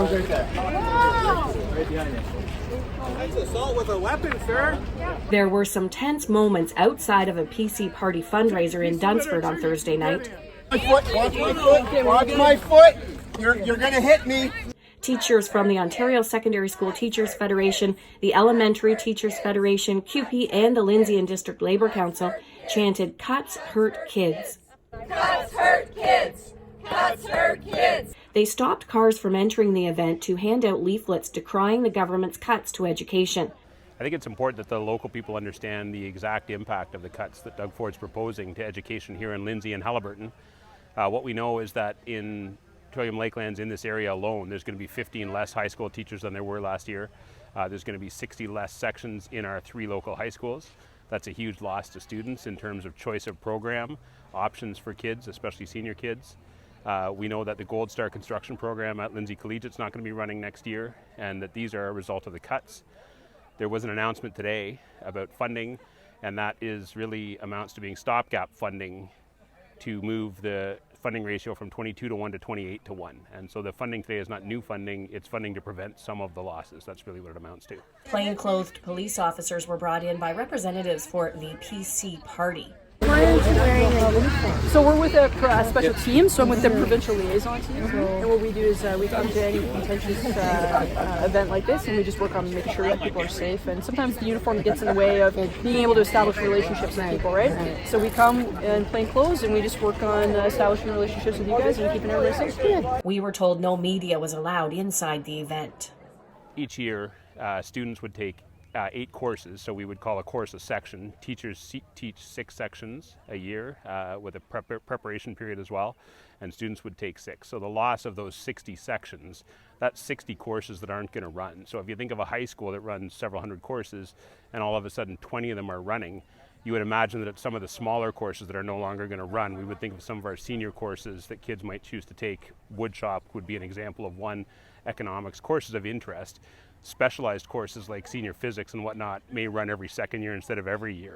Right behind you. That's assault with a weapon, sir. There were some tense moments outside of a PC party fundraiser in Dunsford on Thursday night. Watch my foot. You're going to hit me. Teachers from the Ontario Secondary School Teachers Federation, the Elementary Teachers Federation, CUPE, and the Lindsay and District Labour Council chanted, "Cuts hurt kids." Cuts hurt kids. Cuts hurt kids. They stopped cars from entering the event to hand out leaflets decrying the government's cuts to education. I think it's important that the local people understand the exact impact of the cuts that Doug Ford's proposing to education here in Lindsay and Haliburton. What we know is that in Trillium Lakelands, in this area alone, there's going to be 15 less high school teachers than there were last year. There's going to be 60 less sections in our 3 local high schools. That's a huge loss to students in terms of choice of program, options for kids, especially senior kids. We know that the Gold Star construction program at Lindsay Collegiate is not going to be running next year, and that these are a result of the cuts. There was an announcement today about funding, and that is really amounts to being stopgap funding to move the funding ratio from 22-1 to 28-1. And so the funding today is not new funding, it's funding to prevent some of the losses. That's really what it amounts to. Plainclothed police officers were brought in by representatives for the PC party. So we're with a special team, so I'm with the provincial liaison team, and what we do is we come to any contentious event like this, and we just work on making sure that people are safe, and sometimes the uniform gets in the way of being able to establish relationships with people, right? So we come in plain clothes, and we just work on establishing relationships with you guys and keeping everybody safe. We were told no media was allowed inside the event. Each year, students would take 8 courses, so we would call a course a section. Teachers teach 6 sections a year with a preparation period as well, and students would take 6. So the loss of those 60 sections, that's 60 courses that aren't going to run. So if you think of a high school that runs several hundred courses and all of a sudden 20 of them are running, you would imagine that at some of the smaller courses that are no longer going to run, we would think of some of our senior courses that kids might choose to take. Woodshop would be an example of one. Economics, courses of interest. Specialized courses like senior physics and whatnot may run every second year instead of every year.